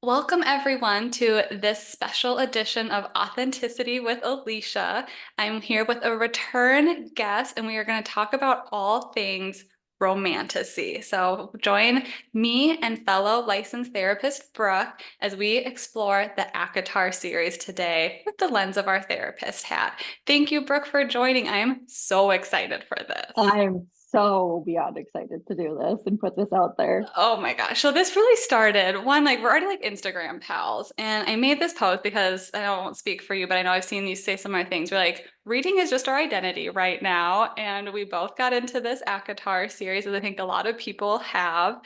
Welcome, everyone, to this special edition of Authenticity with Alicia. I'm here with a return guest, and we are going to talk about all things romantasy. So, join me and fellow licensed therapist Brooke as we explore the ACOTAR series today with the lens of our therapist hat. Thank you, Brooke, for joining. I am so excited for this. I'm so beyond excited to do this and put this out there. Oh my gosh. So this really started one, like we're already like Instagram pals. And I made this post because I won't speak for you, but I know I've seen you say similar things. We're like, reading is just our identity right now. And we both got into this ACOTAR series, as I think a lot of people have.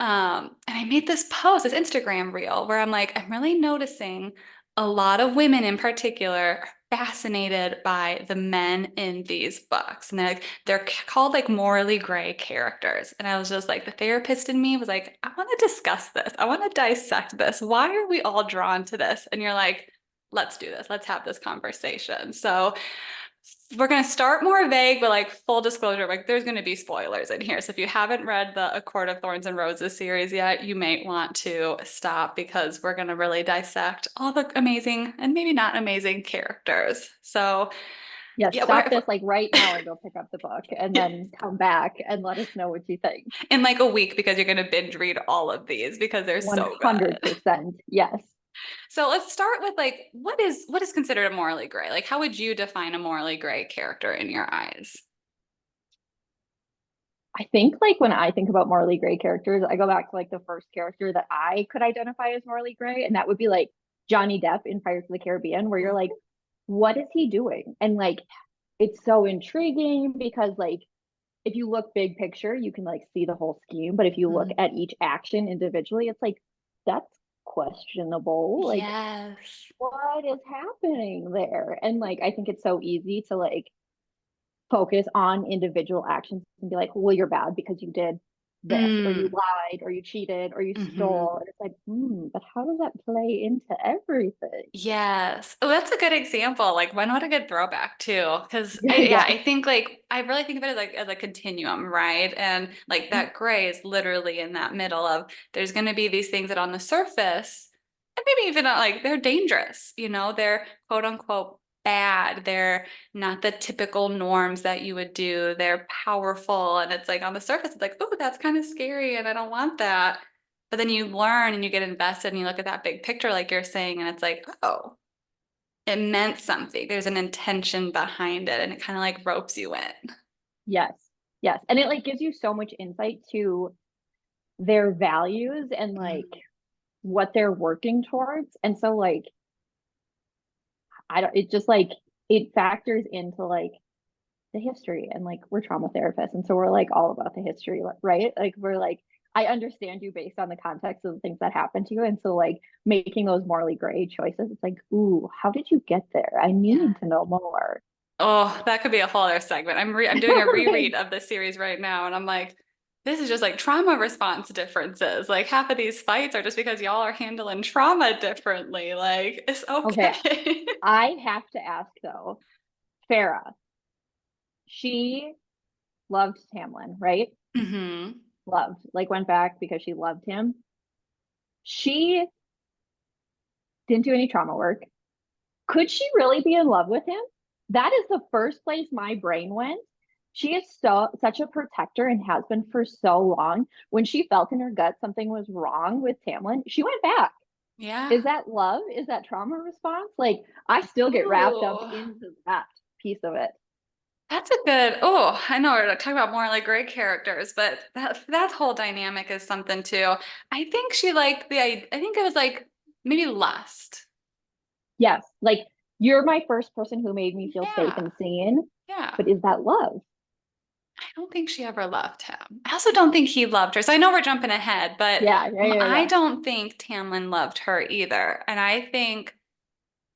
And I made this post, this Instagram reel, where I'm like, I'm really noticing a lot of women in particular are fascinated by the men in these books. And they're called like morally gray characters. And I was just like, the therapist in me was like, I want to discuss this. I want to dissect this. Why are we all drawn to this? And you're like, let's do this. Let's have this conversation. So we're going to start more vague, but like full disclosure, like there's going to be spoilers in here. So if you haven't read the A Court of Thorns and Roses series yet, you may want to stop because we're going to really dissect all the amazing and maybe not amazing characters. So Yes, yeah, stop this like right now and go pick up the book and then come back and let us know what you think. in like a week because you're going to binge read all of these because they're so good. 100%. Yes. So let's start with like what is considered a morally gray? Like how would you define a morally gray character in your eyes? I think like when I think about morally gray characters, I go back to like the first character that I could identify as morally gray, and that would be like Johnny Depp in Pirates of the Caribbean, where you're like, what is he doing? And like it's so intriguing because like if you look big picture, you can like see the whole scheme. But if you look Mhm. at each action individually, it's like, that's questionable. Like, Yes. what is happening there? And like, I think it's so easy to like focus on individual actions and be like, well, you're bad because you did this, or you Mm. lied, or you cheated, or you Hmm. stole. And it's like, but how does that play into everything? Yes. Oh, that's a good example. Like when what a good throwback too. Because Yeah, yeah, yes. I think like I really think of it as a continuum, right? And like that gray is literally in that middle of there's gonna be these things that on the surface, and maybe even not like they're dangerous, they're quote unquote bad. They're not the typical norms that you would do. They're powerful. And it's like on the surface, it's like, oh, that's kind of scary and I don't want that. But then you learn and you get invested and you look at that big picture, like you're saying, and it's like, oh, it meant something. There's an intention behind it, and it kind of like ropes you in. Yes. Yes. And it like gives you so much insight to their values and like Mm. what they're working towards. And so like I don't it just like it factors into like the history and like we're trauma therapists and so we're like all about the history, right? Like we're like I understand you based on the context of the things that happened to you. And so like making those morally gray choices, it's like, ooh, how did you get there? I Yeah. need to know more. Oh, that could be a whole other segment. I'm doing a Right. reread of the series right now, and I'm like, this is just like trauma response differences. Like half of these fights are just because y'all are handling trauma differently. Like it's Okay. okay. I have to ask though, Farah, she loved Tamlin, right? Hmm. Loved, like went back because she loved him. She didn't do any trauma work. Could she really be in love with him? That is the first place my brain went. She is so such a protector and has been for so long. When she felt in her gut something was wrong with Tamlin, she went back. Yeah. Is that love? Is that trauma response? Like I still get wrapped up Ooh. into that piece of it. That's a good, oh, I know we're talking about more like gray characters, but that whole dynamic is something too. I think she liked I think it was like maybe lust. Yes, like you're my first person who made me feel safe Yeah. and seen, Yeah. but is that love? I don't think she ever loved him. I also don't think he loved her. So I know we're jumping ahead, but Yeah, yeah, yeah, I yeah. don't think Tamlin loved her either. And I think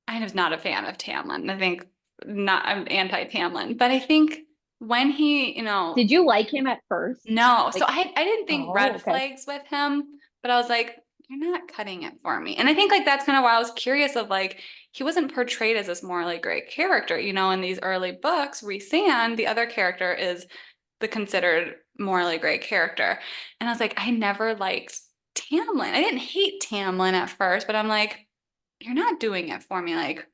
I was not a fan of Tamlin. I think not, I'm anti-Tamlin, but I think when Did you like him at first? no. So Like, I didn't think oh, red okay. flags with him, but I was like, you're not cutting it for me. And I think like that's kind of why I was curious of like he wasn't portrayed as this morally great character. In these early books, Rhysand, the other character, is the considered morally great character. And I was like, I never liked Tamlin. I didn't hate Tamlin at first, but I'm like, you're not doing it for me. Like,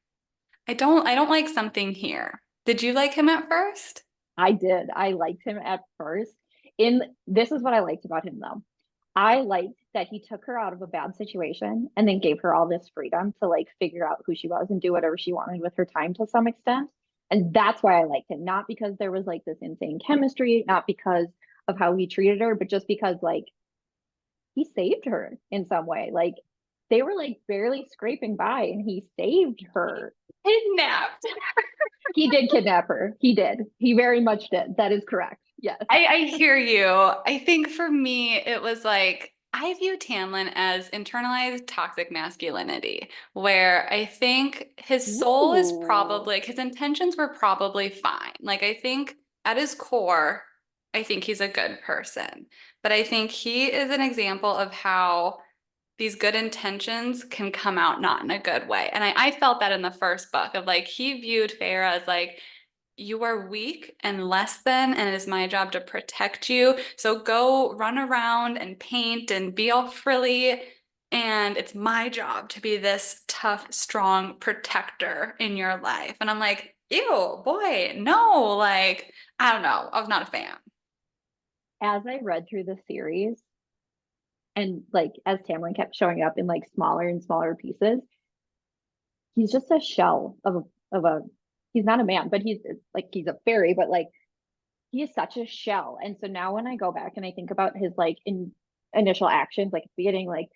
I don't like something here. Did you like him at first? I did. I liked him at first. In This is what I liked about him though. I liked that he took her out of a bad situation and then gave her all this freedom to like figure out who she was and do whatever she wanted with her time to some extent. And that's why I liked him. Not because there was like this insane chemistry, not because of how he treated her, but just because like he saved her in some way. Like they were like barely scraping by and he saved her. Kidnapped. He did kidnap her. He did. He very much did. That is correct. Yes. I hear you. I think for me, it was like I view Tamlin as internalized toxic masculinity, where I think his soul is Ooh. probably, like, his intentions were probably fine. Like, I think at his core, I think he's a good person. But I think he is an example of how these good intentions can come out not in a good way. And I felt that in the first book of like, he viewed Feyre as like, you are weak and less than, and it is my job to protect you. So go run around and paint and be all frilly. And it's my job to be this tough, strong protector in your life. And I'm like, ew, boy, no, like, I don't know. I was not a fan. As I read through the series and like as Tamlin kept showing up in like smaller and smaller pieces, he's just a shell of a he's not a man, but he's like he's a fairy, but like he is such a shell. And so now when I go back and I think about his like in initial actions, like beginning like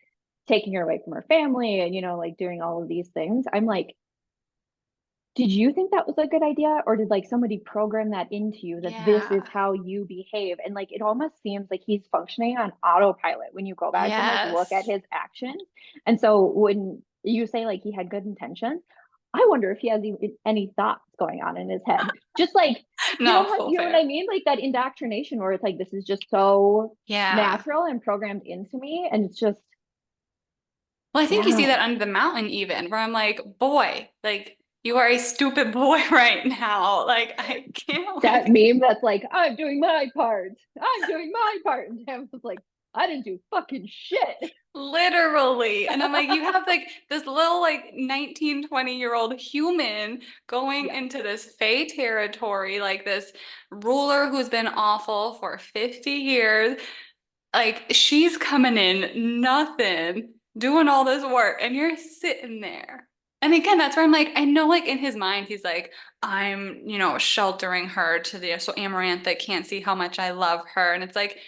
taking her away from her family and like doing all of these things, I'm like, did you think that was a good idea? Or did like somebody program that into you that this is Yeah. how you behave? And like it almost seems like he's functioning on autopilot when you go back and like look at Yes. his actions. And so when you say like he had good intentions, I wonder if he has any thoughts going on in his head. Just like, No, what full you know what I fair. mean? Like that indoctrination where it's like this is just so Yeah. natural and programmed into me. And it's just, Well, I think you see yeah. that under the mountain even, where I'm like, boy, like you are a stupid boy right now. Like I can't That like meme that's like, I'm doing my part. I'm doing my part. And Tam was like, I didn't do fucking shit. literally. And I'm like, you have like this little like 19, 20-year-old human going Yeah. into this Fey territory, like this ruler who's been awful for 50 years. Like she's coming in, nothing, doing all this work, and you're sitting there. And again, that's where I'm like, I know, like in his mind, he's like, I'm, sheltering her to the so Amarantha can't see how much I love her. And it's like,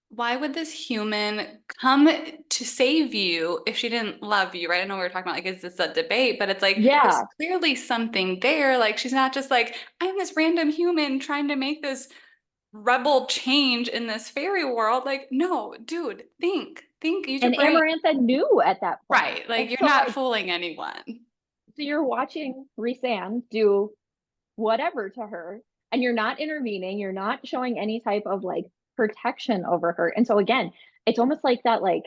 why would this human come to save you if she didn't love you, right? I know we were talking about like, is this a debate? But it's like, there's Yeah. clearly something there. Like she's not just like, I'm this random human trying to make this rebel change in this fairy world. Like, no, dude, think, use your And brain. Amarantha knew at that point. Right. Like, And you're so not like, fooling anyone. so you're watching Rhysand do whatever to her, and you're not intervening, you're not showing any type of like protection over her. And so again, it's almost like that like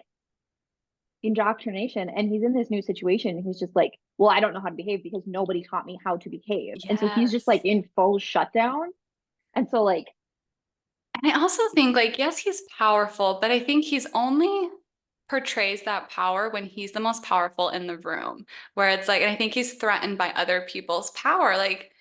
indoctrination, and he's in this new situation. He's just like, well, I don't know how to behave because nobody taught me how to behave. And so he's just like Yes. in full shutdown. And so like, And I also think, like, yes, he's powerful, but I think he's only portrays that power when he's the most powerful in the room, where it's like, and I think he's threatened by other people's power. Like,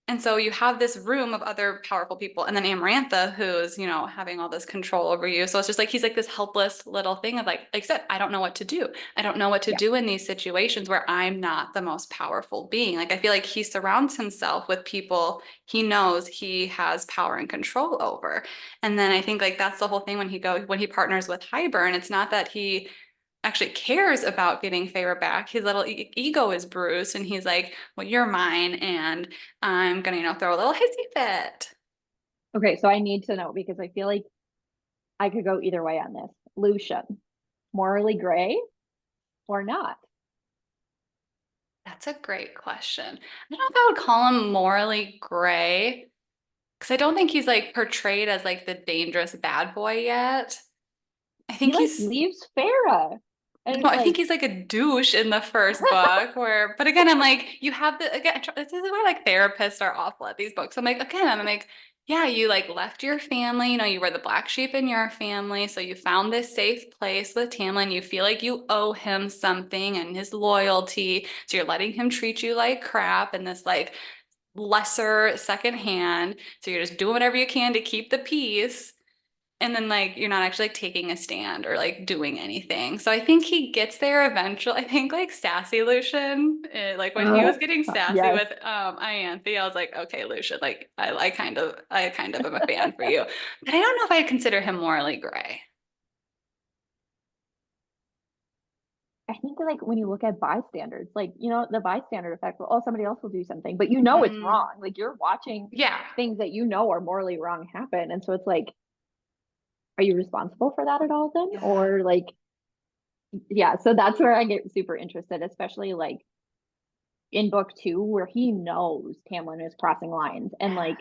and so you have this room of other powerful people, and then Amarantha, who's, having all this control over you. So it's just like he's like this helpless little thing of like I said, I don't know what to do. I don't know what to yeah. do in these situations where I'm not the most powerful being. Like I feel like he surrounds himself with people he knows he has power and control over. And then I think like that's the whole thing when he partners with Hybern, it's not that he actually cares about getting Feyre back. His little ego is bruised, and he's like, "Well, you're mine, and I'm gonna, throw a little hissy fit." Okay, so I need to know because I feel like I could go either way on this. Lucian, morally gray or not? That's a great question. I don't know if I would call him morally gray because I don't think he's like portrayed as like the dangerous bad boy yet. I He think like he's leaves Farah. And No, it's I think like, he's like a douche in the first book where, but again, I'm like, you have the, again, this is why like therapists are awful at these books. I'm like, again, I'm like, yeah, you like left your family, you know, you were the black sheep in your family, so you found this safe place with Tamlin. You feel like you owe him something and his loyalty, so you're letting him treat you like crap in this like lesser second hand. So you're just doing whatever you can to keep the peace. And then like you're not actually like taking a stand or like doing anything. So I think he gets there eventually. I think like sassy Lucian, like when he was getting sassy Yes. with Ianthe, I was like, okay, Lucian, like I kind of am a fan for you. But I don't know if I'd consider him morally gray. I think like when you look at bystanders, like, you know, the bystander effect, well, oh, somebody else will do something, but you know it's Mm, wrong. Like you're watching yeah. things that you know are morally wrong happen. And so it's like, are you responsible for that at all then? Yeah. Or like, yeah, so that's where I get super interested, especially like in book 2, where he knows Tamlin is crossing lines and Yeah. like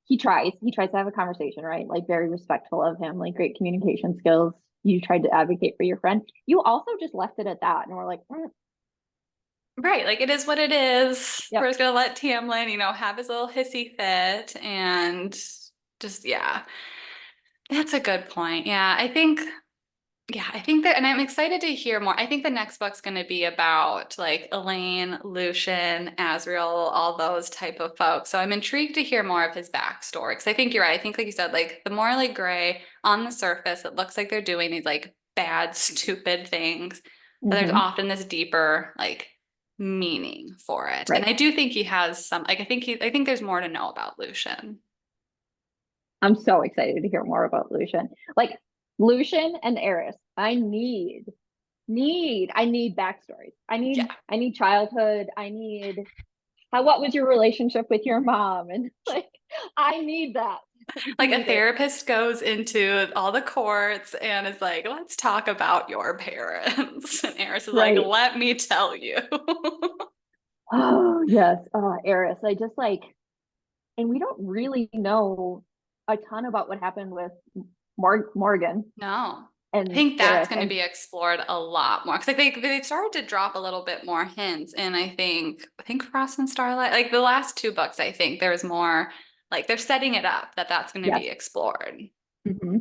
he tries to have a conversation, right? Like very respectful of him, like great communication skills. You tried to advocate for your friend. You also just left it at that. And we're like, Right, like it is what it is. We're yep. just gonna let Tamlin, you know, have his little hissy fit and just yeah. That's a good point. Yeah, I think that, and I'm excited to hear more. I think the next book's going to be about like Elaine, Lucian, Asriel, all those type of folks. So I'm intrigued to hear more of his backstory. Because I think you're right. I think, like you said, like the morally gray on the surface, it looks like they're doing these like bad, stupid things, but there's Hmm. often this deeper like meaning for it. And Right. I do think he has some. Like I think there's more to know about Lucian. I'm so excited to hear more about Lucian. Like Lucian and Eris, I need backstories. Yeah. I need childhood. I need what was your relationship with your mom? And like I need that. I Like a need it. therapist goes into all the courts and is like, let's talk about your parents. And Eris is like, Right. let me tell you. Oh yes. Oh, Eris. I just like, and we don't really know a ton about what happened with Morgan No. I and think that's Eris. going to And be explored a lot more because like they started to drop a little bit more hints, and I think Frost and Starlight, like the last two books, I think there's more like they're setting it up that that's going to yes. be explored. Hmm.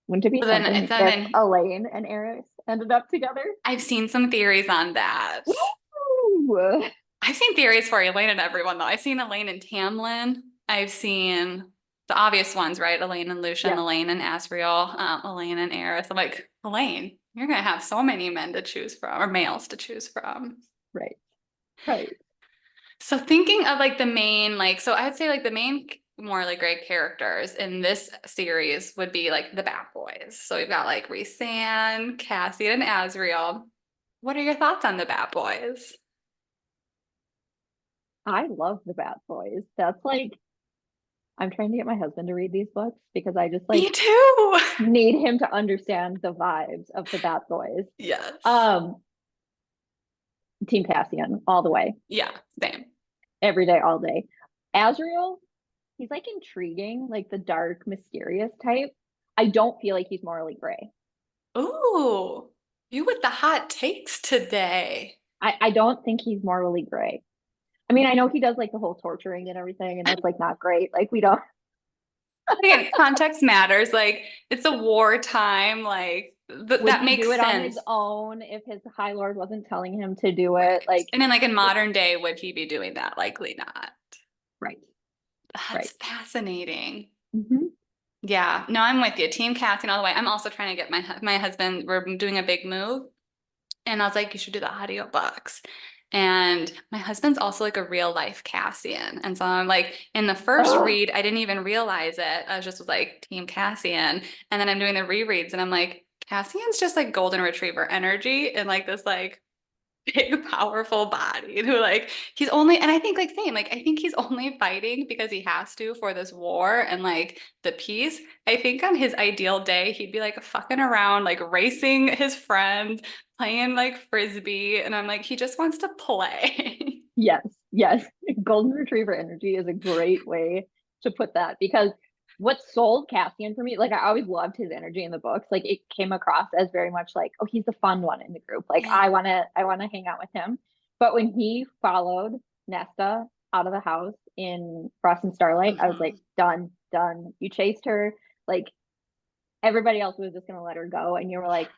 Wouldn't it be So then, something so if then Elaine and Eris ended up together? I've seen some theories on that. Woo! I've seen theories for Elaine and everyone though. I've seen Elaine and Tamlin. I've seen the obvious ones, right? Elaine and Lucian, Yes, Elaine and Asriel, Elaine and Eris. I'm like, Elaine, you're gonna have so many men to choose from, or males to choose from. right, right. So thinking of like the main, like, so I'd say like the main morally gray characters in this series would be like the Bat Boys. So we've got like Rhysand, Cassian, and Asriel. What are your thoughts on the Bat Boys? I love the Bat Boys. That's like I'm trying to get my husband to read these books because I just Me like too. need him to understand the vibes of the Bat Boys. Yes. Um, Team Cassian all the way, Yeah, same. every day, all day. Azrael, he's like intriguing, like the dark, mysterious type. I don't feel like he's morally gray. Ooh, you with the hot takes today. I don't think he's morally gray. I mean, I know he does like the whole torturing and everything, and that's like not great. Like we don't. Again, context matters. Like it's a wartime, like Would that he makes do it on his sense. own if his High Lord wasn't telling him to do it? Right. Like, And then like in it, modern day, would he be doing that? Likely not. right, That's right. fascinating. Hmm. Yeah, no, I'm with you. Team Casting all the way. I'm also trying to get my husband, we're doing a big move. And I was like, you should do the audiobooks. And my husband's also like a real life Cassian. And so I'm like, in the first Oh, read, I didn't even realize it. I was just was like Team Cassian. And then I'm doing the rereads and I'm like, Cassian's just like golden retriever energy and like this like big, powerful body and who like he's only and I think like same, like I think he's only fighting because he has to for this war and like the peace. I think on his ideal day, he'd be like fucking around, like racing his friends, playing like frisbee, and I'm like, he just wants to play. yes, yes. Golden Retriever energy is a great way to put that because what sold Cassian for me, like I always loved his energy in the books. Like it came across as very much like, oh, he's the fun one in the group. Like Yeah. I wanna hang out with him. But when he followed Nesta out of the house in Frost and Starlight, I was like, Mhm. done, done. You chased her. Like everybody else was just gonna let her go, and you were like,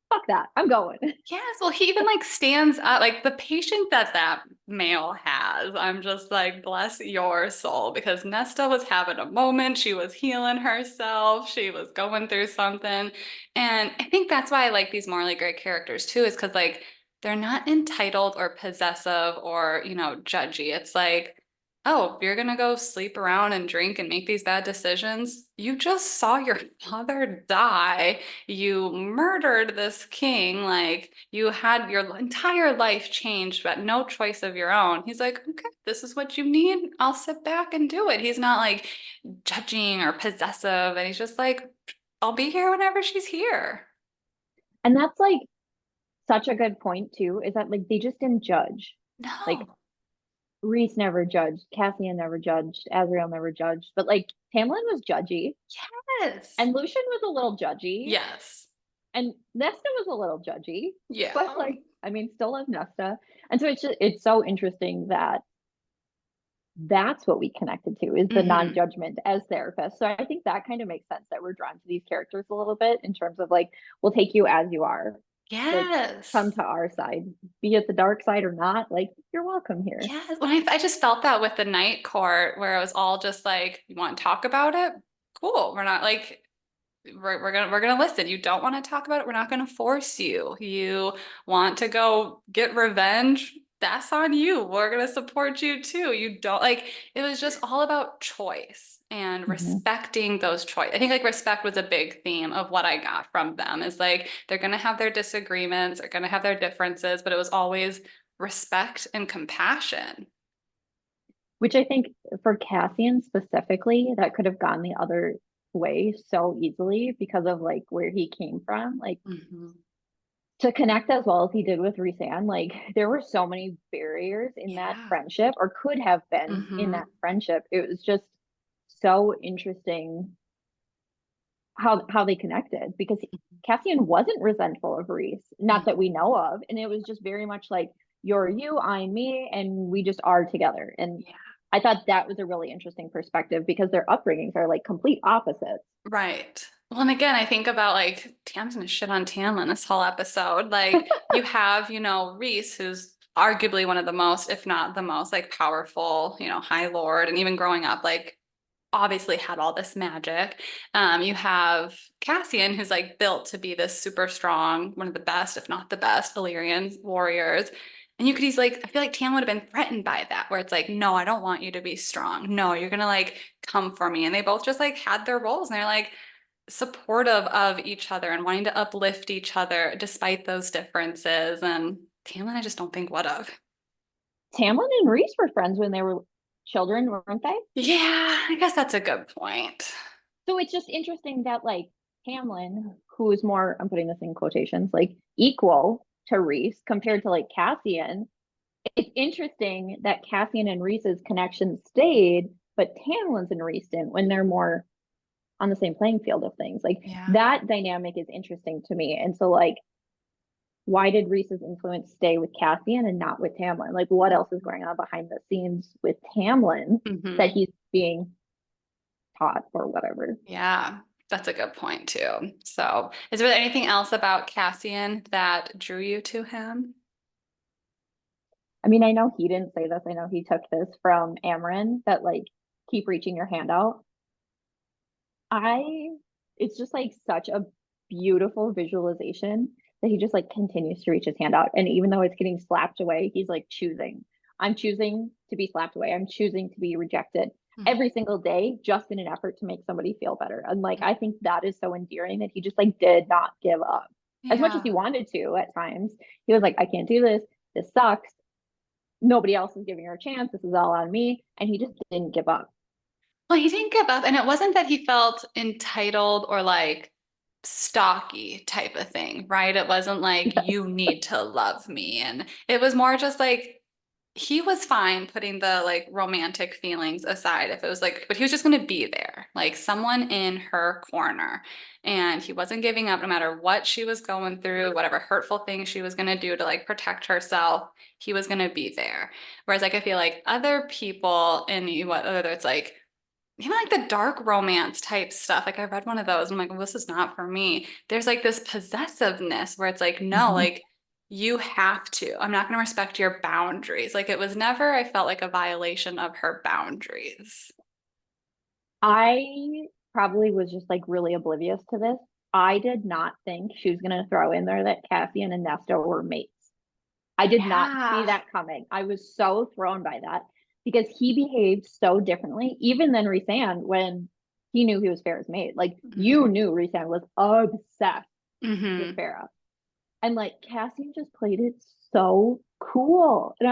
fuck that, I'm going. Yes, well, he even like stands up, like the patience that that male has. I'm just like, bless your soul, because Nesta was having a moment. She was healing herself. She was going through something. And I think that's why I like these morally great characters too, is because like they're not entitled or possessive or, judgy. It's like, oh, you're gonna go sleep around and drink and make these bad decisions. You just saw your father die. You murdered this king, like you had your entire life changed, but no choice of your own. He's like, okay, this is what you need. I'll sit back and do it. He's not like judging or possessive, and he's just like, I'll be here whenever she's here. And that's like such a good point too, is that like they just didn't judge. Like No. Reese never judged, Cassian never judged, Azriel never judged, but like Tamlin was judgy, Yes. and Lucian was a little judgy, Yes. and Nesta was a little judgy, Yeah. but like I mean, still love Nesta. And so it's so interesting that that's what we connected to is the Hmm. non-judgment as therapists. So I think that kind of makes sense that we're drawn to these characters a little bit in terms of like we'll take you as you are. Like come Yes. to our side, be it the dark side or not, like you're welcome here. Yes. When I just felt that with the night court, where it was all just like, you want to talk about it? Cool. We're not like, we're gonna listen. You don't want to talk about it. We're not gonna force you. You want to go get revenge? That's on you. We're gonna support you too. You don't like it was just all about choice and Mhm. respecting those choice. I think like respect was a big theme of what I got from them. Is like they're gonna have their disagreements, they're gonna have their differences, but it was always respect and compassion. Which I think for Cassian specifically, that could have gone the other way so easily because of like where he came from. Like Mhm. to connect as well as he did with Rhysand, like there were so many barriers in that Yeah. friendship, or could have been in Hmm. that friendship. It was just so interesting how they connected because Cassian wasn't resentful of Rhys, not that we know of, and it was just very much like you're you, I'm me, and we just are together. And Yeah. I thought that was a really interesting perspective because their upbringings are like complete opposites. Right. Well, and again, I think about like Tam's gonna shit on Tamlin this whole episode. Like you have, Reese, who's arguably one of the most, if not the most, like powerful, High Lord, and even growing up, like obviously had all this magic. You have Cassian, who's like built to be this super strong, one of the best, if not the best, Illyrian warriors. And you could easily, like, I feel like Tam would have been threatened by that, where it's like, no, I don't want you to be strong. No, you're gonna like come for me. And they both just like had their roles and they're like supportive of each other and wanting to uplift each other despite those differences. And Tamlin, I just don't think would have. Tamlin and Rhys were friends when they were children, weren't they? Yeah, I guess that's a good point. So it's just interesting that like Tamlin, who is more, I'm putting this in quotations, like equal to Rhys compared to like Cassian. It's interesting that Cassian and Rhys's connection stayed, but Tamlin's and Rhys didn't when they're more on the same playing field of things. Like Yeah. that dynamic is interesting to me. And so like why did Rhys's influence stay with Cassian and not with Tamlin? Like what else is going on behind the scenes with Tamlin that Hmm. he's being taught or whatever? Yeah, that's a good point too. So, is there anything else about Cassian that drew you to him? I mean, I know he didn't say this. I know he took this from Amarin that like keep reaching your hand out. I it's just like such a beautiful visualization that he just like continues to reach his hand out. And even though it's getting slapped away, he's like choosing. I'm choosing to be slapped away. I'm choosing to be rejected Mhm. every single day just in an effort to make somebody feel better. And like I think that is so endearing that he just like did not give up. As much as he Yeah. wanted to at times, he was like, I can't do this. This sucks. Nobody else is giving her a chance. This is all on me. And he just didn't give up. Well, he didn't give up, and it wasn't that he felt entitled or like stocky type of thing, right? It wasn't like you need to love me, and it was more just like he was fine putting the like romantic feelings aside if it was like, but he was just going to be there, like someone in her corner. And he wasn't giving up no matter what she was going through, whatever hurtful thing she was going to do to like protect herself, he was going to be there. Whereas like I feel like other people in whether it's like even like the dark romance type stuff, like I read one of those, and I'm like, well, this is not for me. There's like this possessiveness where it's like, no, Mhm. like you have to. I'm not going to respect your boundaries. Like it was never, I felt like a violation of her boundaries. I probably was just like really oblivious to this. I did not think she was going to throw in there that Cassian and Nesta were mates. I did not see Yeah. that coming. I was so thrown by that because he behaved so differently, even than Rhysand when he knew he was Farrah's mate. Like you Hmm. knew Rhysand was obsessed with Hmm. Farrah. And like Cassian just played it so cool. And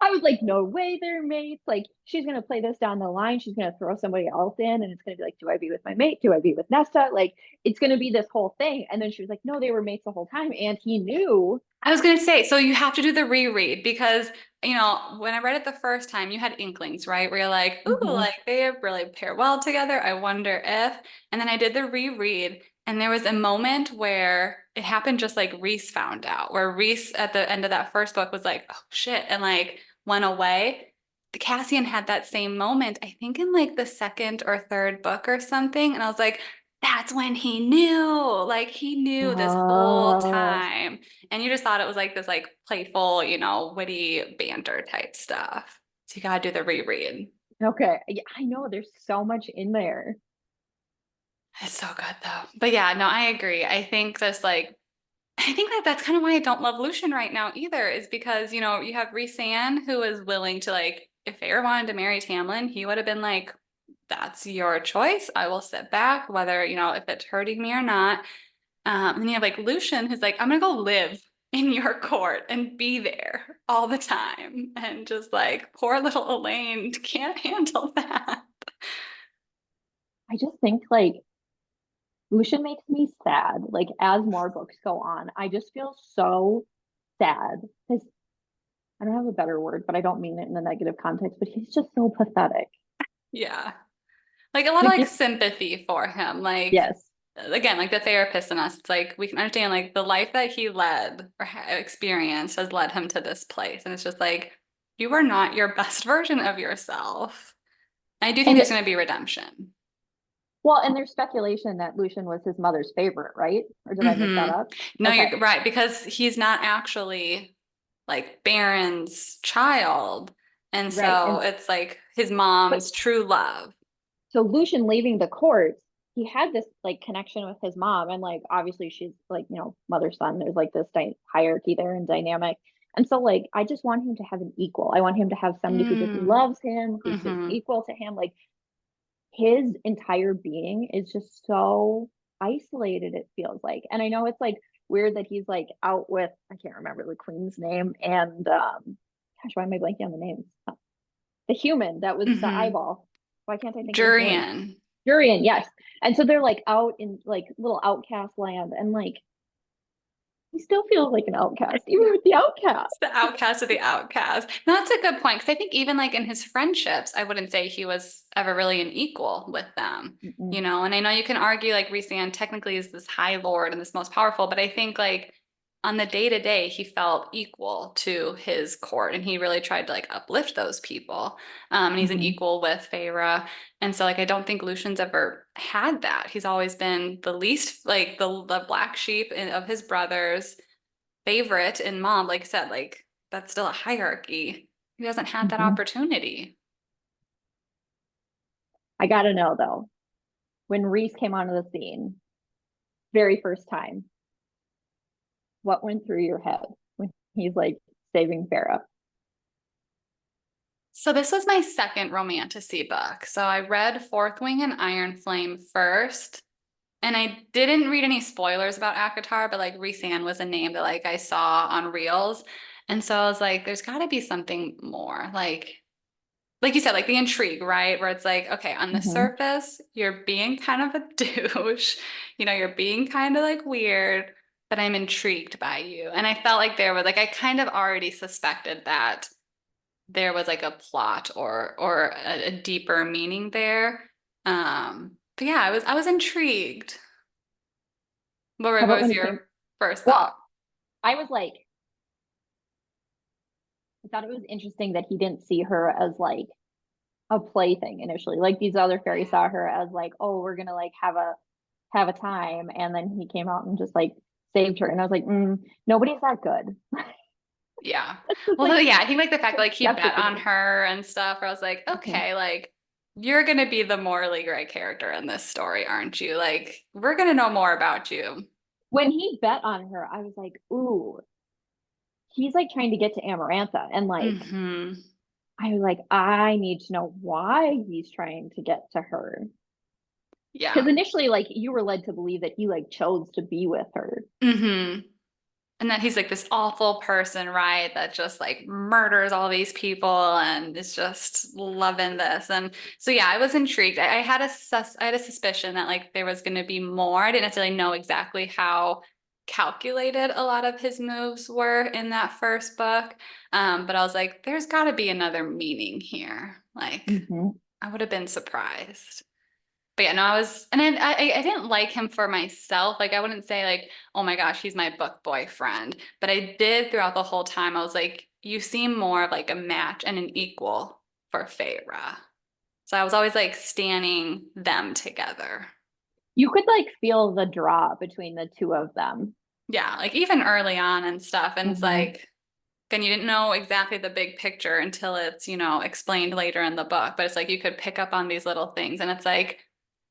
I was like, no way they're mates. Like she's gonna play this down the line. She's gonna throw somebody else in and it's gonna be like, do I be with my mate? Do I be with Nesta? Like it's gonna be this whole thing. And then she was like, no, they were mates the whole time. And he knew. I was gonna say, so you have to do the reread because, when I read it the first time, you had inklings, right? Where you're like, ooh, Mhm. like they really pair well together. I wonder if. And then I did the reread, and there was a moment where it happened just like Reese found out, where Reese at the end of that first book was like, oh shit, and like went away. The Cassian had that same moment, I think in like the second or third book or something. And I was like, that's when he knew. Like he knew this whole Oh, time. And you just thought it was like this like playful, witty banter type stuff. So you gotta do the reread. okay. Yeah, I know there's so much in there. It's so good though. But yeah, no, I agree. I think that that's kind of why I don't love Lucian right now either, is because, you have Rhysand who is willing to like, if Fair wanted to marry Tamlin, he would have been like, that's your choice. I will sit back, whether, if it's hurting me or not. And then you have like Lucian who's like, I'm gonna go live in your court and be there all the time. And just like poor little Elaine can't handle that. I just think like Lucian makes me sad. Like as more books go on, I just feel so sad because I don't have a better word, but I don't mean it in a negative context, but he's just so pathetic. Yeah. Like a lot of Like like if sympathy for him. Like yes. again, like the therapist in us, it's like we can understand like the life that he led or experienced has led him to this place. And it's just like, you are not your best version of yourself. I do think And there's going to be redemption. well, and there's speculation that Lucian was his mother's favorite, right? Or did I make that Hmm. up? No, Okay. you're right, because he's not actually like Baron's child. And Right. so And it's like his but mom's true love. so Lucian leaving the court, he had this like connection with his mom, and like obviously she's like mother son. There's like this hierarchy there and dynamic, and so like I just want him to have an equal. I want him to have somebody who just Mm. loves him, who's just Hmm. equal to him. Like his entire being is just so isolated. It feels like, and I know it's like weird that he's like out with I can't remember the queen's name and gosh, why am I blanking on the names? The human that was the Hmm. eyeball. Why can't I think of his name? Jurian. Durian, yes. And so they're like out in like little outcast land and like he still feels like an outcast, even with the outcast. The outcast of the outcast. No, that's a good point. Because I think even like in his friendships, I wouldn't say he was ever really an equal with them, Mm-mm. And I know you can argue like Rhysand technically is this high lord and this most powerful, but I think like on the day to day, he felt equal to his court and he really tried to like uplift those people. And he's an Mm-hmm. equal with Feyre. And so like I don't think Lucian's ever had that. He's always been the least like the black sheep of his brothers favorite and mom, like I said, like that's still a hierarchy. He doesn't have that Mm-hmm. opportunity. I gotta know though, when Reese came onto the scene, very first time, what went through your head when he's like saving Farah? So this was my second Romantasy book. So I read Fourth Wing and Iron Flame first. And I didn't read any spoilers about ACOTAR, but like Rhysand was a name that like I saw on Reels. And so I was like, there's gotta be something more. Like you said, like the intrigue, right? Where it's like, okay, on the Mm-hmm. surface, you're being kind of a douche, you're being kind of like weird, but I'm intrigued by you. And I felt like there was like, I kind of already suspected that there was like a plot or a deeper meaning there. But yeah, I was intrigued. How What about was when it came? your first thought? Well, I was like, I thought it was interesting that he didn't see her as like a plaything initially. Like these other fairies saw her as like, oh, we're gonna like have a time, and then he came out and just like saved her, and I was like, nobody's that good. Yeah. It's just Well, like yeah, I think like the fact like he bet on skepticism. her and stuff, where I was like, Mhm. okay, like you're gonna be the morally gray character in this story, aren't you? Like we're gonna know more about you. When he bet on her, I was like, ooh, he's like trying to get to Amarantha, and like Hmm. I was like, I need to know why he's trying to get to her. Because Yeah. initially, like you were led to believe that he like chose to be with her. Hmm. And that he's like this awful person, right? That just like murders all these people and is just loving this. And so yeah, I was intrigued. I had I had a suspicion that like there was going to be more. I didn't necessarily know exactly how calculated a lot of his moves were in that first book. But I was like, there's got to be another meaning here. Like Hmm. I would have been surprised. But yeah, no, I was, and I didn't like him for myself. Like I wouldn't say like, oh my gosh, he's my book boyfriend. But I did throughout the whole time. I was like, you seem more of like a match and an equal for Feyre. So I was always like standing them together. You could like feel the draw between the two of them. Yeah, like even early on and stuff. And it's Hmm. like, and you didn't know exactly the big picture until it's, explained later in the book. But it's like you could pick up on these little things. And it's like,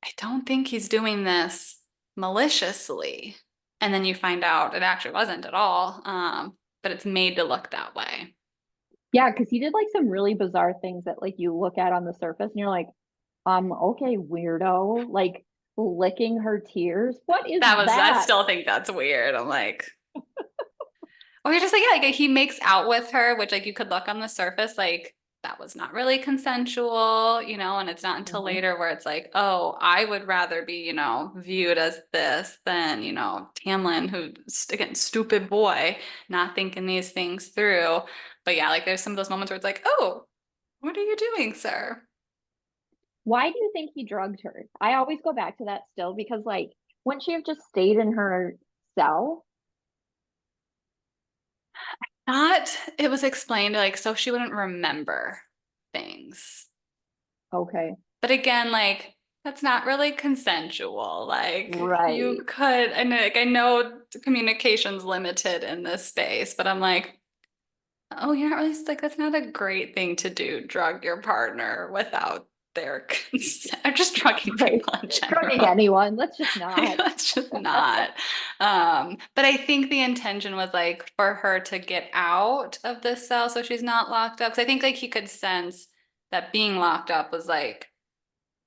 I don't think he's doing this maliciously. And then you find out it actually wasn't at all. But it's made to look that way. Yeah, because he did like some really bizarre things that like you look at on the surface and you're like, okay, weirdo, like licking her tears. What is I that? still think that's weird. I'm like, or you're just like, yeah, like he makes out with her, which like you could look on the surface, like that was not really consensual, and it's not until Mhm. later where it's like, oh, I would rather be, viewed as this than, Tamlin, who's again, stupid boy, not thinking these things through. But yeah, like there's some of those moments where it's like, oh, what are you doing, sir? Why do you think he drugged her? I always go back to that still because like wouldn't she have just stayed in her cell? Thought it was explained like so she wouldn't remember things. Okay. But again, like that's not really consensual. Like you Right. could, and like I know communication's limited in this space, but I'm like, oh, you're not really like that's not a great thing to do, drug your partner without their consent, or just drugging Right. people in Drugging general. anyone. Let's just Like, not. let's just not. But I think the intention was like for her to get out of the cell so she's not locked up. Because I think like he could sense that being locked up was like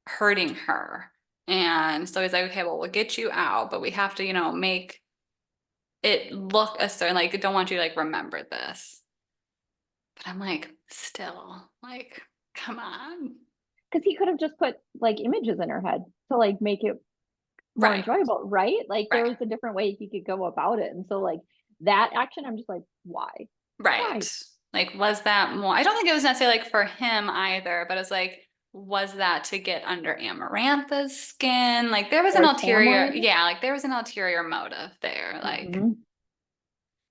hurting her. And so he's like, okay, well, we'll get you out, but we have to, make it look a certain, like, don't want you to like remember this. But I'm like, still, like, come on. Because he could have just put like images in her head to like make it more Right, enjoyable, right? Like there right, was a different way he could go about it. And so like that action, I'm just like, why? Why? right. Like, was that more? I don't think it was necessarily like for him either, but it's like, was that to get under Amarantha's skin? Like, there was an Or ulterior, Tamlin? yeah, like there was an ulterior motive there. Like, Hmm.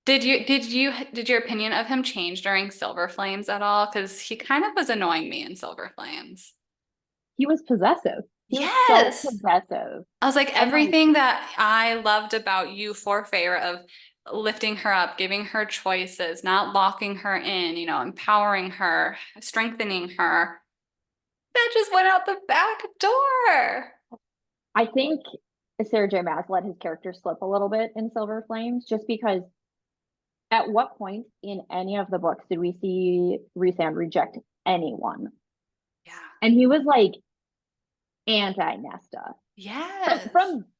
did your opinion of him change during Silver Flames at all? Because he kind of was annoying me in Silver Flames. He was possessive. He was so Yes. possessive. I was like, And like, everything that I loved about you for Feyre of lifting her up, giving her choices, not locking her in, empowering her, strengthening her, that just went out the back door. I think Sarah J. Maas let his character slip a little bit in Silver Flames just because at what point in any of the books did we see Rhysand reject anyone? Yeah. And he was like anti Nesta from Yes.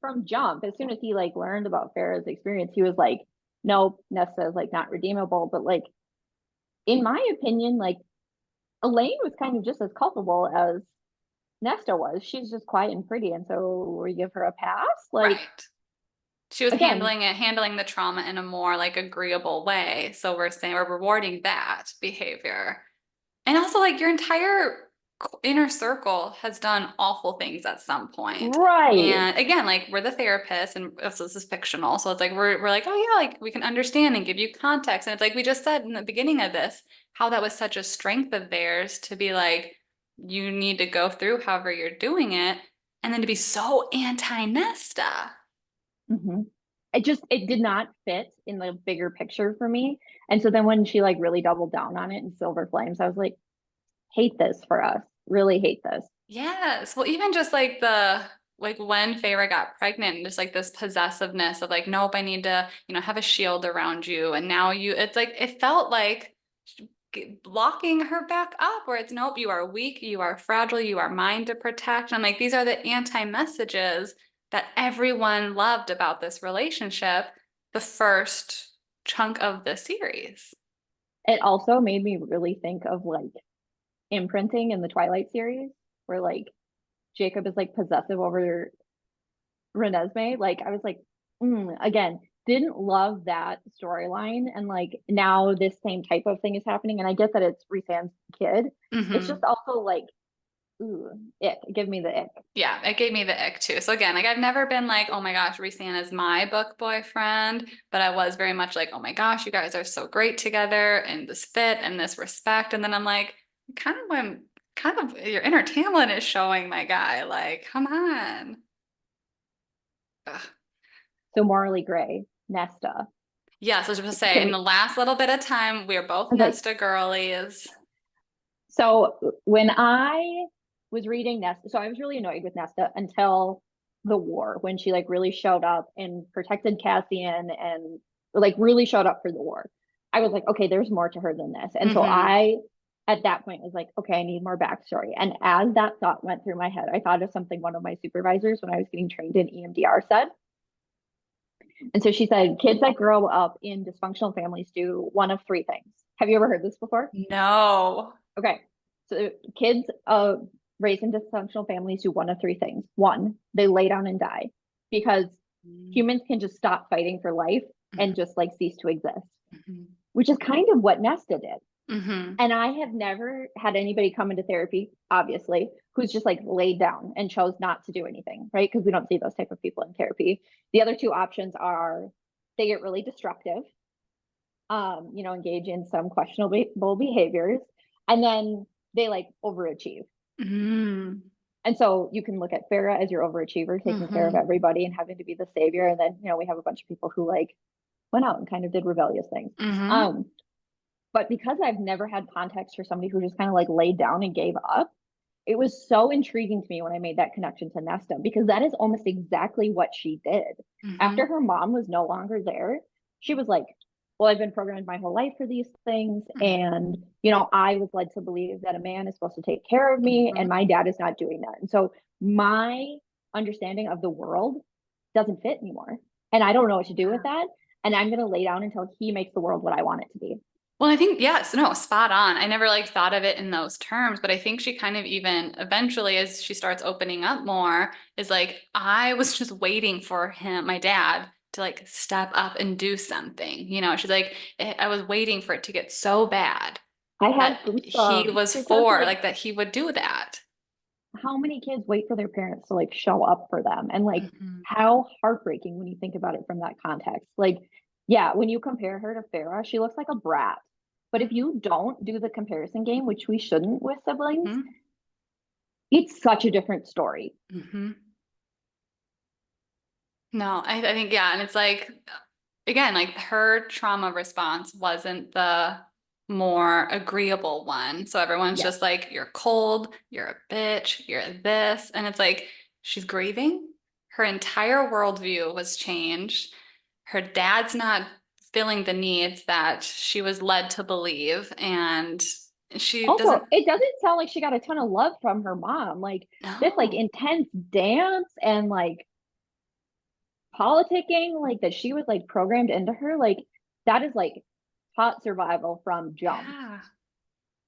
from jump. As soon as he like learned about Farrah's experience, he was like, nope, Nesta is like not redeemable. But like in my opinion, like Elaine was kind of just as culpable as Nesta was. She's just quiet and pretty, and so we give her a pass. Like Right. She was again, handling the trauma in a more like agreeable way. So we're saying we're rewarding that behavior. And also, like, your entire inner circle has done awful things at some point. Right. And again, like, we're the therapists, and also this is fictional. So it's like, we're like, oh, yeah, like, we can understand and give you context. And it's like we just said in the beginning of this, how that was such a strength of theirs to be like, you need to go through however you're doing it. And then to be so anti-Nesta. Hmm. It did not fit in the bigger picture for me. And so then when she like really doubled down on it in Silver Flames, I was like, hate this for us. Really hate this. Yes. Well, even just like the like when Feyre got pregnant and just like this possessiveness of like, nope, I need to, have a shield around you. And now it's like it felt like locking her back up where it's nope, you are weak, you are fragile, you are mine to protect. And I'm like, these are the anti-messages that everyone loved about this relationship, the first chunk of the series. It also made me really think of like imprinting in the Twilight series, where like Jacob is like possessive over Renesmee. Like I was like, again, didn't love that storyline. And like now this same type of thing is happening. And I get that it's Rhysand's kid. It's Hmm. just also like, ooh, ick. Give me the ick. Yeah, it gave me the ick too. So again, like I've never been like, oh my gosh, Rhysand is my book boyfriend, but I was very much like, oh my gosh, you guys are so great together and this fit and this respect. And then I'm like, kind of your inner Tamlin is showing my guy. Like, come on. Ugh. So morally gray, Nesta. Yes, I was just gonna say, Can in we? the last little bit of time, we are both I was like, Nesta girlies. so when I was reading Nesta, so I was really annoyed with Nesta until the war when she like really showed up and protected Cassian and like really showed up for the war. I was like, okay, there's more to her than this. And so Hmm. I, at that point, was like, okay, I need more backstory. And as that thought went through my head, I thought of something one of my supervisors when I was getting trained in EMDR said. And so she said, kids that grow up in dysfunctional families do one of three things. Have you ever heard this before? No. Okay. So kids raised in dysfunctional families do one of three things. One, they lay down and die because humans can just stop fighting for life and just like cease to exist, Hmm. which is kind of what Nesta did. Hmm. And I have never had anybody come into therapy, obviously, who's just like laid down and chose not to do anything, right? Because we don't see those type of people in therapy. The other two options are they get really destructive, engage in some questionable behaviors, and then they like overachieve. Hmm. And so you can look at Farah as your overachiever, taking care of Hmm. everybody and having to be the savior. And then, we have a bunch of people who like went out and kind of did rebellious things. Hmm. Um, but because I've never had context for somebody who just kind of like laid down and gave up, it was so intriguing to me when I made that connection to Nesta because that is almost exactly what she did. After Hmm. her mom was no longer there, she was like, well, I've been programmed my whole life for these things. And, I was led to believe that a man is supposed to take care of me and Hmm. my dad is not doing that. And so my understanding of the world doesn't fit anymore. And I don't know what to do with that. And I'm going to lay down until he makes the world what I want it to be. Well, I think, yes, no, spot on. I never like thought of it in those terms, but I think she kind of even eventually, as she starts opening up more, is like, I was just waiting for him, my dad, to like step up and do something. She's like, I was waiting for it to get so bad I have that he goosebumps was because for, like like, that he would do that. how many kids wait for their parents to like show up for them and like Hmm. how heartbreaking when you think about it from that context. Like, yeah, when you compare her to Farah, she looks like a brat. But if you don't do the comparison game, which we shouldn't with siblings, Hmm. it's such a different story. Hmm. No, I think, yeah. And it's like, again, like her trauma response wasn't the more agreeable one. So everyone's Yes. just like, you're cold, you're a bitch, you're this. And it's like, she's grieving. Her entire worldview was changed. Her dad's not filling the needs that she was led to believe. And she Also, doesn't, it doesn't sound like she got a ton of love from her mom. Like this like no. intense dance and like politicking like that she was like programmed into her, like that is like hot survival from jump. Yeah.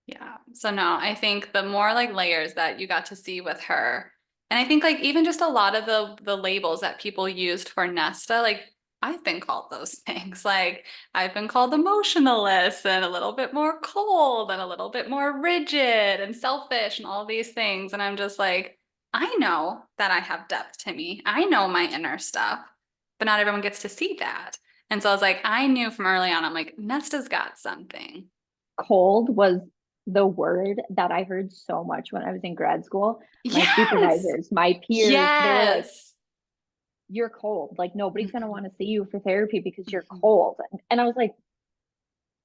Yeah. So no, I think the more like layers that you got to see with her, and I think like even just a lot of the labels that people used for Nesta, like I've been called those things. Like I've been called emotionalist and a little bit more cold and a little bit more rigid and selfish and all these things. And I'm just like, I know that I have depth to me. I know my inner stuff, but not everyone gets to see that. And so I was like, I knew from early on, I'm like, Nesta's got something. Cold was the word that I heard so much when I was in grad school. My Yes. supervisors, my peers, they were like, Yes. you're cold. Like nobody's going to Mhm. want to see you for therapy because you're Mhm. cold. And I was like,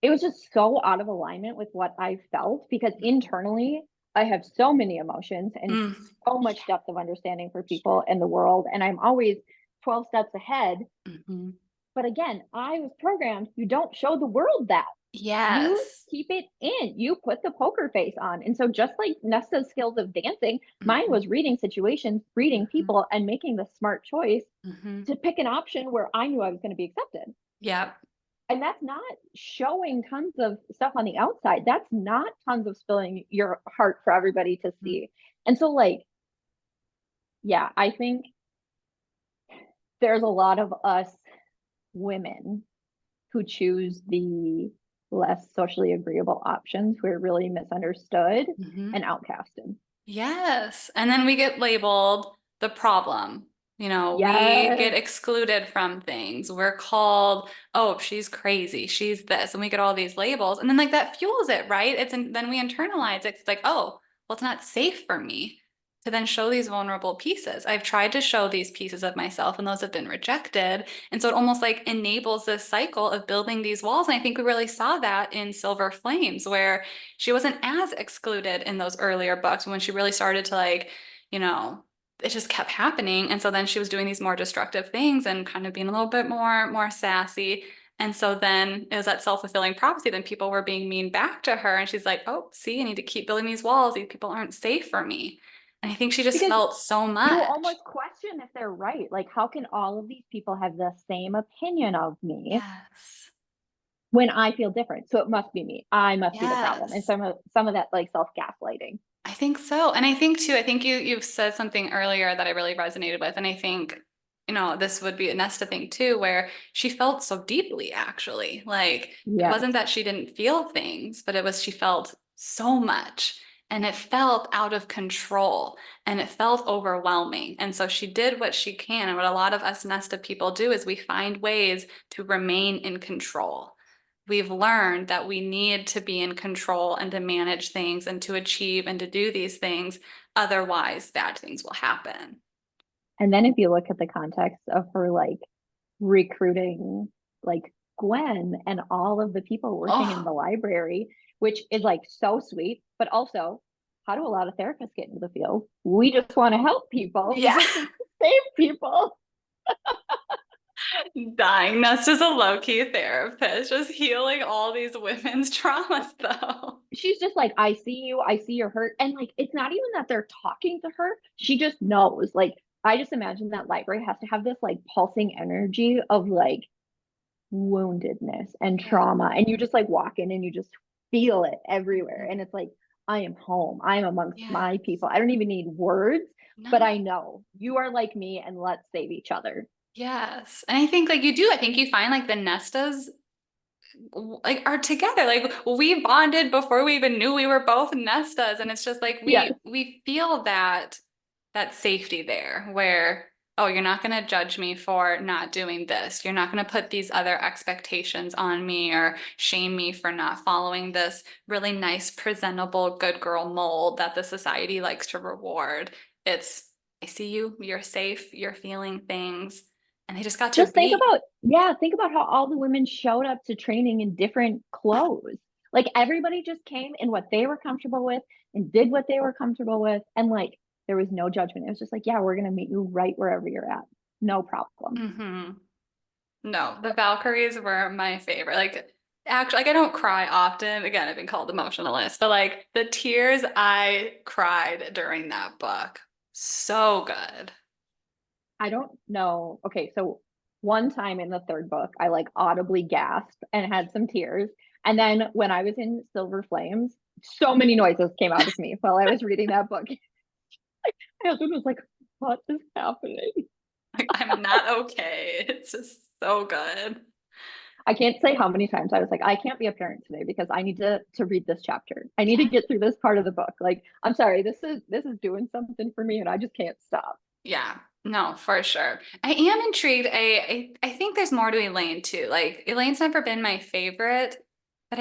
it was just so out of alignment with what I felt because internally I have so many emotions and Mm. so much depth of understanding for people in the world. And I'm always 12 steps ahead. Mhm. But again, I was programmed, you don't show the world that. You Yes. keep it in, you put the poker face on. And so, just like Nesta's skills of dancing, mine Mhm. was reading situations, reading Mhm. people, and making the smart choice Mhm. to pick an option where I knew I was going to be accepted. Yep. And that's not showing tons of stuff on the outside. That's not tons of spilling your heart for everybody to Mhm. see. And so, like, yeah, I think there's a lot of us women who choose the less socially agreeable options who are really misunderstood Mhm. and outcasted. Yes. And then we get labeled the problem. We get Yes. excluded from things. We're called, oh, she's crazy. She's this. And we get all these labels. And then like that fuels it, right? Then we internalize it. It's like, oh, well, it's not safe for me to then show these vulnerable pieces. I've tried to show these pieces of myself and those have been rejected. And so it almost like enables this cycle of building these walls. And I think we really saw that in Silver Flames, where she wasn't as excluded in those earlier books when she really started to like, you know, it just kept happening. And so then she was doing these more destructive things and kind of being a little bit more sassy. And so then it was that self-fulfilling prophecy. Then people were being mean back to her. And she's like, oh, see, I need to keep building these walls. These people aren't safe for me. And I think she just Because felt so you much. almost question if they're right. Like, how can all of these people have the same opinion of me Yes. when I feel different? So it must be me. I must be the problem. And Yes. some of that like self-gaslighting. I think so. And I think too, I think you've said something earlier that I really resonated with. And I think, this would be a Nesta thing too, where she felt so deeply actually. Like it Yes. wasn't that she didn't feel things, but it was she felt so much and it felt out of control and it felt overwhelming. And so she did what she can. And what a lot of us Nesta people do is we find ways to remain in control. We've learned that we need to be in control and to manage things and to achieve and to do these things. Otherwise, bad things will happen. And then if you look at the context of her like recruiting like Gwen and all of the people working in Oh, the library, which is like so sweet, but also how do a lot of therapists get into the field? We just want to help people yeah. versus save people. Dying. That's just a low-key therapist, just healing all these women's traumas, though. She's just like, I see you, I see your hurt. And like, it's not even that they're talking to her. She just knows. Like, I just imagine that library has to have this like pulsing energy of like woundedness and Yeah. trauma. And you just like walk in and you just feel it everywhere. Mhm. And it's like, I am home. I am amongst Yeah. my people. I don't even need words, but No. I know you are like me and let's save each other. Yes. And I think like you do, I think you find like the Nestas like are together. Like we bonded before we even knew we were both nestas, and it's just like Yes. we feel that safety there where oh, you're not going to judge me for not doing this. You're not going to put these other expectations on me or shame me for not following this really nice, presentable, good girl mold that the society likes to reward. It's I see you, you're safe, you're feeling things, and they just got to Just think be. about, yeah, think about how all the women showed up to training in different clothes. Like everybody just came in what they were comfortable with and did what they were comfortable with. And like there was no judgment. It was just like, yeah, we're going to meet you right wherever you're at. No problem. Hmm. No, the Valkyries were my favorite. Like, actually, like I don't cry often. Again, I've been called emotionalist, but like the tears I cried during that book, so good. I don't know. Okay, so one time in the third book, I like audibly gasped and had some tears. And then when I was in Silver Flames, so many noises came out of me while I was reading that book. My husband was like, what is happening? Like, I'm not okay. It's just So good. I can't say how many times I was like, I can't be a parent today because I need to read this chapter. I need to Yeah. get through this part of the book. Like, I'm sorry, this is doing something for me and I just can't stop. Yeah. No, for sure. I am intrigued. I think there's more to Elaine too. Like Elaine's never been my favorite, but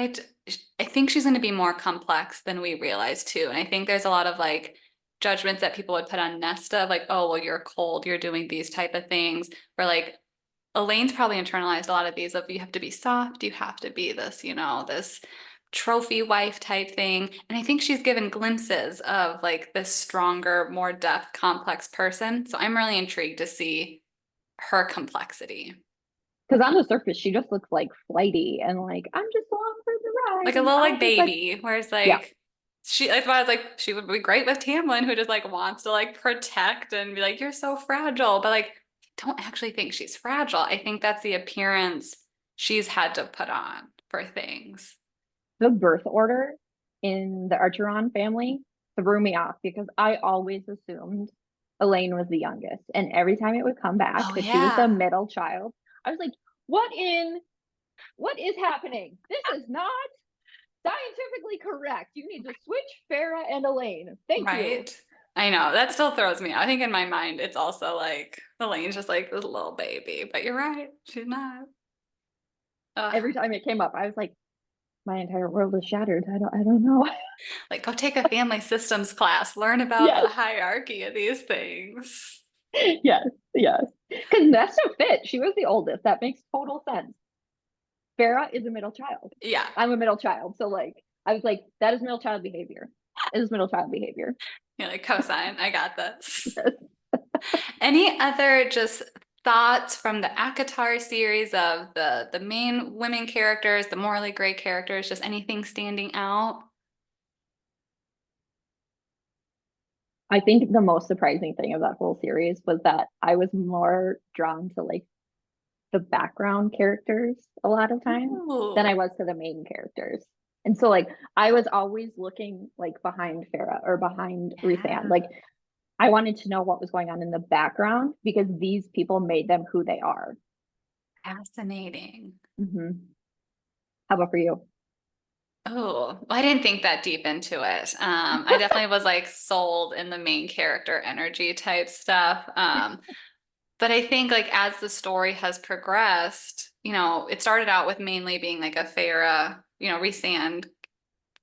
I think she's going to be more complex than we realize too. And I think there's a lot of like judgments that people would put on Nesta, like, oh, well, you're cold, you're doing these type of things. Where like Elaine's probably internalized a lot of these of you have to be soft, you have to be this, this trophy wife type thing. And I think she's given glimpses of like this stronger, more depth, complex person. So I'm really intrigued to see her complexity. Because on the surface, she just looks like flighty and like, I'm just along for the ride Like a and little I'll like just like, baby, whereas yeah, like that's why I was like, she would be great with Tamlin, who just like wants to like protect and be like, you're so fragile. But like, I don't actually think she's fragile. I think that's the appearance she's had to put on for things. the birth order in the Archeron family threw me off because I always assumed Elaine was the youngest. And every time it would come back Oh that she was the yeah. middle child, I was like, what is happening? This is not scientifically correct. You need to switch Farah and Elaine. Thank you. Right. I know. That still throws me. I think in my mind, it's also like Elaine's just like this little baby, but you're right. She's not. Ugh. Every time it came up, I was like, my entire world is shattered. I don't know. Like, go take a family systems class, learn about the Yes, hierarchy of these things. yes, yes. Because Nesta fit. She was the oldest. That makes total sense. Farah is a middle child. Yeah. I'm a middle child. So like I was like, that is middle child behavior. It is middle child behavior. You're like, cosign, I got this. Yes. Any other just thoughts from the ACOTAR series of the main women characters, the morally gray characters, just anything standing out? I think the most surprising thing of that whole series was that I was more drawn to like the background characters a lot of times than I Ooh. was to the main characters. And so like I was always looking like behind Farah or behind Ruthann. Yeah. Like I wanted to know what was going on in the background because these people made them who they are. Fascinating. How about for you? Oh, I didn't think that deep into it. I definitely was like sold in the main character energy type stuff. But I think like as the story has progressed, it started out with mainly being like a Farah, Rhysand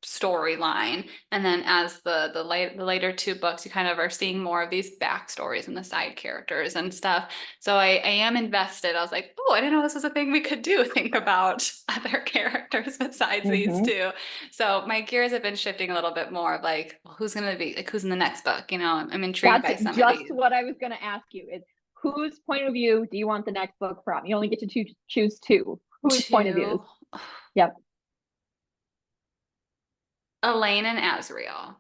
storyline. And then as the later two books, you kind of are seeing more of these backstories and the side characters and stuff. So I am invested. I was like, oh, I didn't know this was a thing we could do. Think about other characters besides these Mm-hmm. two. So my gears have been shifting a little bit more of like, well, who's gonna be like who's in the next book? I'm intrigued That's by some of just these. what I was going to ask you is whose point of view do you want the next book from? You only get to choose two. Whose point of views? Two, Yep. Elaine and Azriel.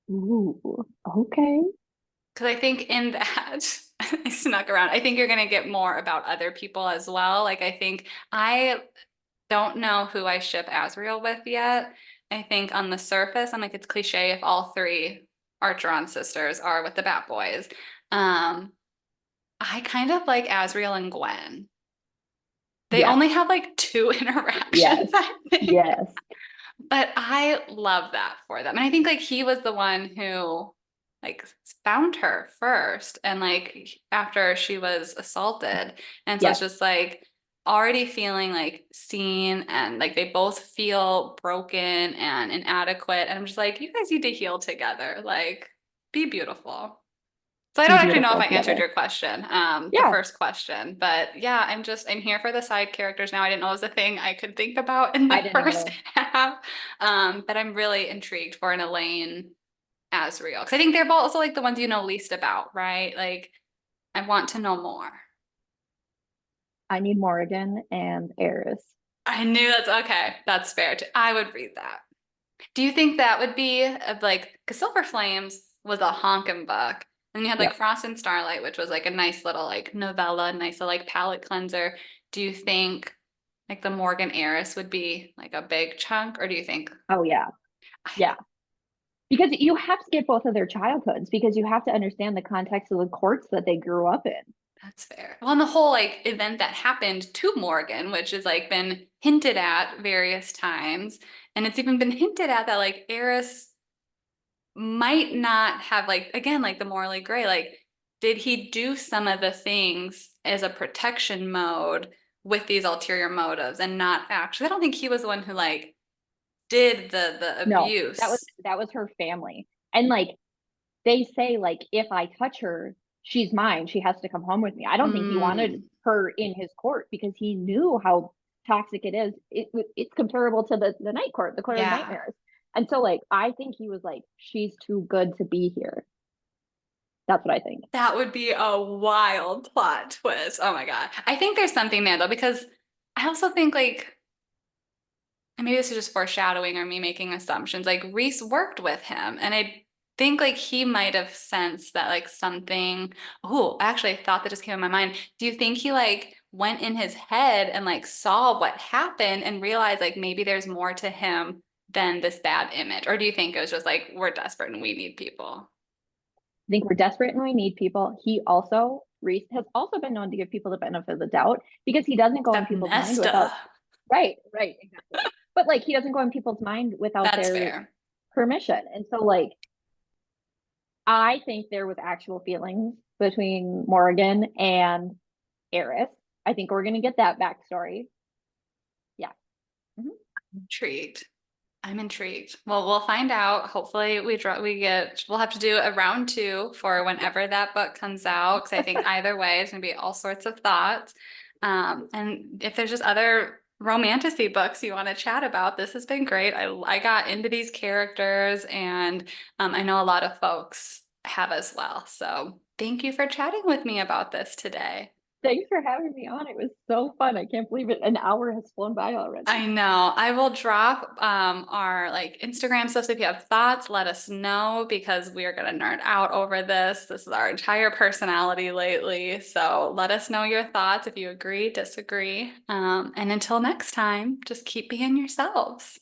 Ooh, okay. Because I think in that, I snuck around. I think you're going to get more about other people as well. Like, I think I don't know who I ship Asriel with yet. I think on the surface, I'm like, it's cliche if all three Archeron sisters are with the Bat Boys. Um, I kind of like Asriel and Gwen. They Yes. only have like two interactions, Yes. I think. Yes. But I love that for them. And I think like he was the one who like found her first and like after she was assaulted. And so it's Yes. just like already feeling like seen and like they both feel broken and inadequate. And I'm just like, you guys need to heal together. Like, be beautiful. So I Be don't actually know if beautiful I answered together. your question, the Yeah. first question, but yeah, I'm here for the side characters now. I didn't know it was a thing I could think about in I the didn't first either. half. But I'm really intrigued for an Elaine Asriel because I think they're both also like the ones you know least about, right? Like I want to know more. I need Morrigan and Eris. I knew that's okay. That's fair too. I would read that. Do you think that would be of like, because Silver Flames was a honkin' book, and you had like Yep. Frost and Starlight, which was like a nice little like novella, nice little like palate cleanser. Do you think like the Morgan Heiress would be like a big chunk, or do you think Oh yeah. I Yeah. Because you have to get both of their childhoods because you have to understand the context of the courts that they grew up in. That's fair. Well, and the whole like event that happened to Morgan, which has like been hinted at various times, and it's even been hinted at that like Eris might not have like again like the morally gray. Like, did he do some of the things as a protection mode with these ulterior motives and not actually? I don't think he was the one who like did the No, that was abuse. that was her family. And like they say like if I touch her, she's mine. She has to come home with me. I don't think he wanted Mm, her in his court because he knew how toxic it is. It's comparable to the night court, the court of yeah. nightmares. And so like I think he was like, she's too good to be here. That's what I think. That would be a wild plot twist. Oh my God. I think there's something there though, because I also think like, and maybe this is just foreshadowing or me making assumptions, like Reese worked with him. And I think like he might have sensed that like something, oh, actually I thought that just came in my mind. Do you think he like went in his head and like saw what happened and realized like maybe there's more to him than this bad image? Or do you think it was just like, we're desperate and we need people? I think we're desperate and we need people. He also, Reese has also been known to give people the benefit of the doubt because he doesn't go in Except people's mind Nesta. without, right, exactly. But like he doesn't go in people's mind without That's their fair. permission. And so like I think there was actual feelings between Morgan and Eris. I think we're gonna get that backstory. Yeah. Mhm. Intrigued. I'm intrigued. Well, we'll find out. Hopefully we'll have to do a round two for whenever that book comes out. Cause I think either way it's gonna be all sorts of thoughts. And if there's just other romantasy books you want to chat about, this has been great. I got into these characters and I know a lot of folks have as well. So thank you for chatting with me about this today. Thanks for having me on. It was so fun. I can't believe it. An hour has flown by already. I know. I will drop our like Instagram stuff. So if you have thoughts, let us know because we are gonna nerd out over this. This is our entire personality lately. So let us know your thoughts if you agree, disagree. And until next time, just keep being yourselves.